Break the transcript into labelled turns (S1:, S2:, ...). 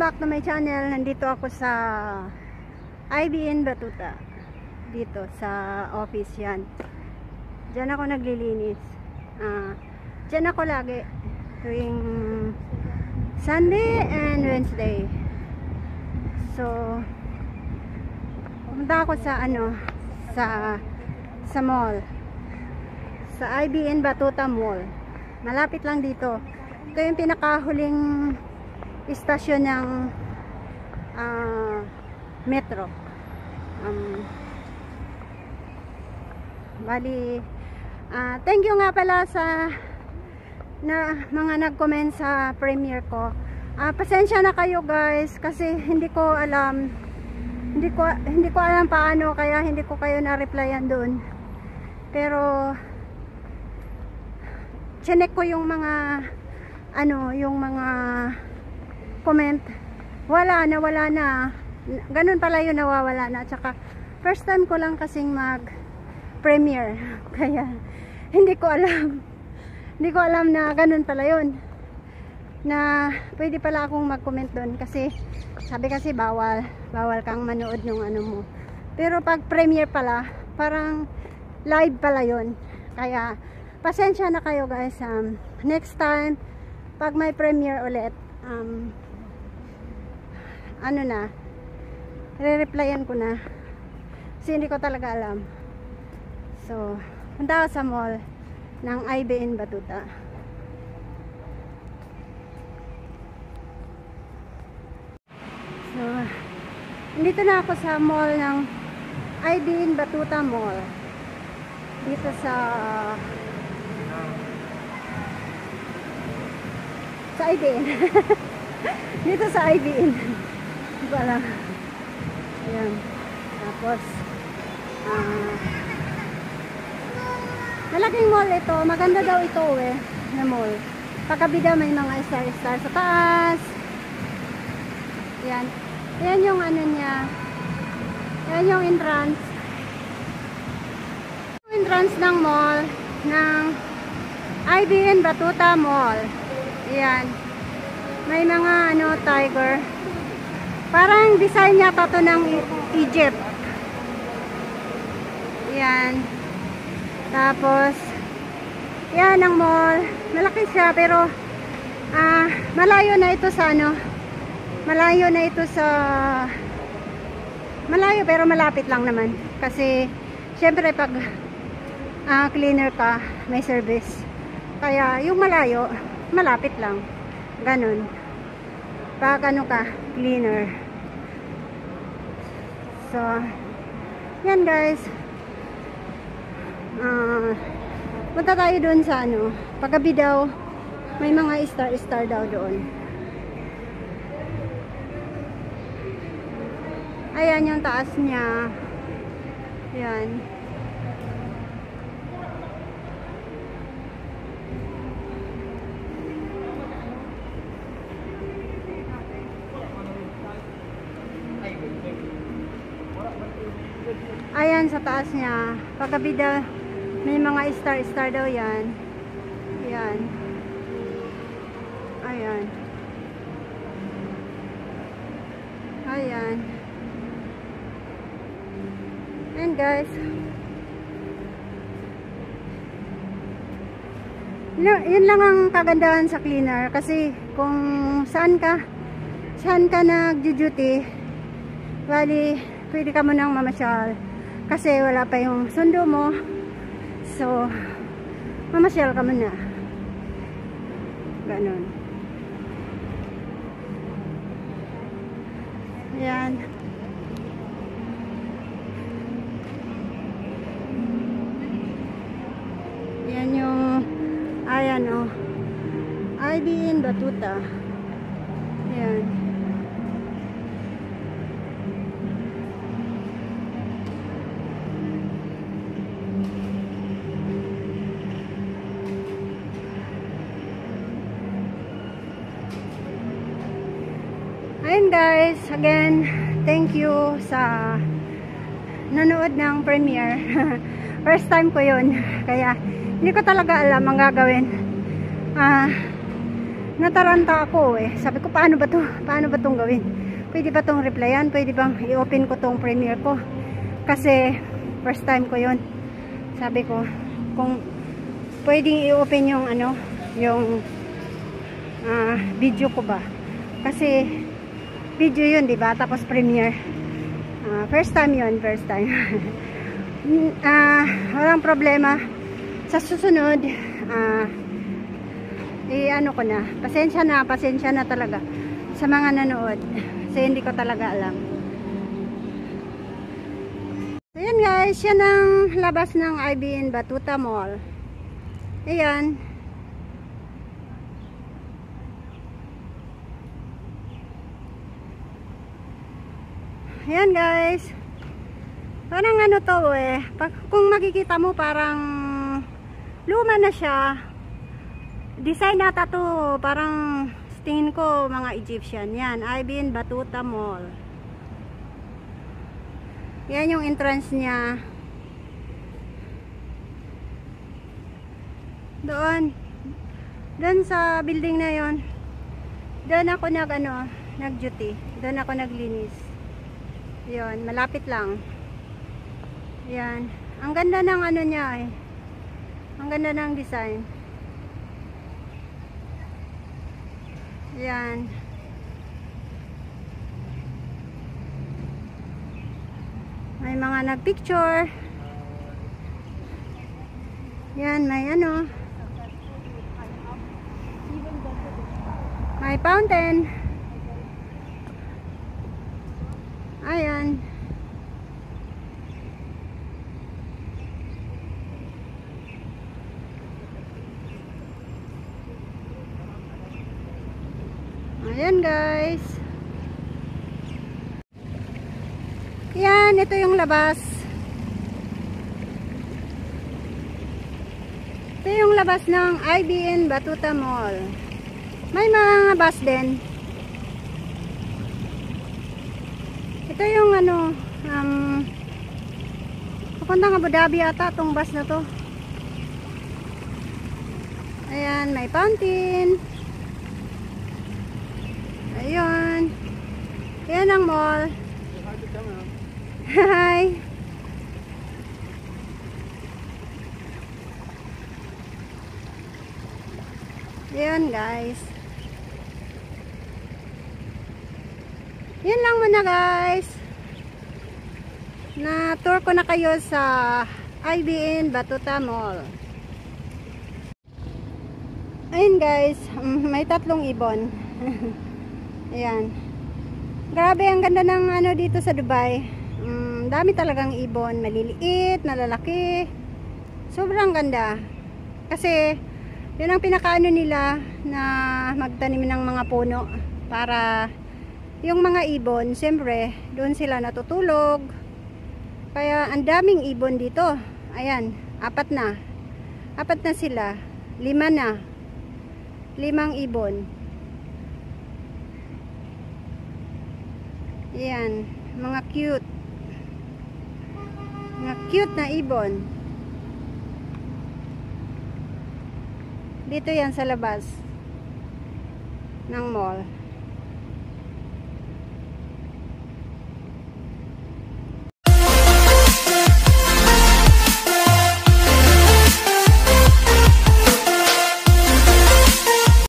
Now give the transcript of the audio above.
S1: back to my channel. Nandito ako sa IBN Batuta. Dito sa office yan. Diyan ako naglilinis. Diyan ako lagi tuwing Sunday and Wednesday. So pumunta ako sa sa mall. Sa IBN Batuta Mall. Malapit lang dito. Ito yung pinakahuling istasyon ng metro. Bali, thank you nga pala sa mga nag-comment sa premiere ko. Pasensya na kayo guys kasi hindi ko alam paano, kaya hindi ko kayo na-replyan doon. Pero chinek ko yung mga comment. Wala na. Ganun pala yun, nawawala na. Tsaka first time ko lang kasing mag-premiere. Kaya hindi ko alam na ganun pala yun. Na pwede pala akong mag-comment doon kasi sabi kasi bawal kang manood ng mo. Pero pag premiere pala, parang live pala yun. Kaya pasensya na kayo guys. Next time pag may premiere ulit, re-replyan ko na kasi hindi ko talaga alam. So punta ako sa mall ng IBN Batuta. So dito na ako sa mall ng IBN Batuta Mall, dito sa IBN. Dito sa IBN. Hindi ko alam. Ayan. Tapos malaking mall ito. Maganda daw ito na mall. Pagkabida may mga star sa taas. Ayan. Ayan yung niya. Ayan yung entrance. Entrance ng mall ng IBN Batuta Mall. Ayan. May mga tiger. Parang design niya to ng Egypt. Ayan. Tapos yan ang mall. Malaki siya pero malayo na ito sa malayo pero malapit lang naman. Kasi syempre pag cleaner ka, may service. Kaya yung malayo malapit lang. Ganun. Pag cleaner. So, yan guys. Punta tayo doon sa paggabi daw, may mga star daw doon. Ayan yung taas niya. Ayan. Ayan sa taas niya. Paggabi daw may mga star daw yan. Ayan. Ayan. Ayan. And guys, yun lang ang kagandahan sa cleaner kasi kung saan ka nag-duty, bali pwede ka munang mamasyal kasi wala pa yung sundo mo, so mamasyal ka muna. Ganon. Ayan. Yan yung IBN Batuta. Ayan. Ayun guys, again, thank you sa nanood ng premiere. First time ko yun, kaya hindi ko talaga alam ang gagawin. nataranta ako eh. Sabi ko, paano ba to? Paano ba tong gawin? Pwede ba tong replyan? Pwede bang i-open ko tong Premiere ko? Kasi first time ko yon. Sabi ko, kung pwedeng i-open yung ano, yung video ko ba? Kasi video yun, di ba? Tapos Premiere. First time yun, first time. Walang problema. Sa susunod, ano ko na, pasensya na talaga sa mga nanood. Kasi hindi ko talaga alam. So yan guys, yan ang labas ng IBN Batuta Mall. Ayan. Ayan guys. Parang ano to eh. Kung makikita mo parang luma na siya. Design nata to. Parang tingin ko mga Egyptian. Yan. IBN Batuta Mall. Yan yung entrance niya. Doon. Doon sa building na yon. Doon ako nag-duty. Doon ako naglinis. Yon. Malapit lang. Yan. Ang ganda ng ano niya eh. Ang ganda ng design. Yan. May mga nagpicture. Yan, may ano. May fountain. Ayan. Ayan guys. Yan, ito yung labas. Ito yung labas ng IBN Batuta Mall. May mga bus din. Ito yung ano, papuntang Abu Dhabi ata itong bus na to. Ayan, may fountain. Ayun. Ayan ang mall. Hi. Ayan guys. Yan lang muna guys. Na tour ko na kayo sa IBN Batuta Mall. Ayun guys, may 3 ibon. Ayan. Grabe, ang ganda ng ano dito sa Dubai. Dami talagang ibon, maliliit, malalaki. Sobrang ganda. Kasi yun ang pinakaano nila na magtanim ng mga puno para yung mga ibon, siyempre, doon sila natutulog. Kaya ang daming ibon dito. Ayan, 4 na. 4 na sila. 5 na. 5 ibon. Ayan, mga cute. Mga cute na ibon. Dito yan sa labas ng mall.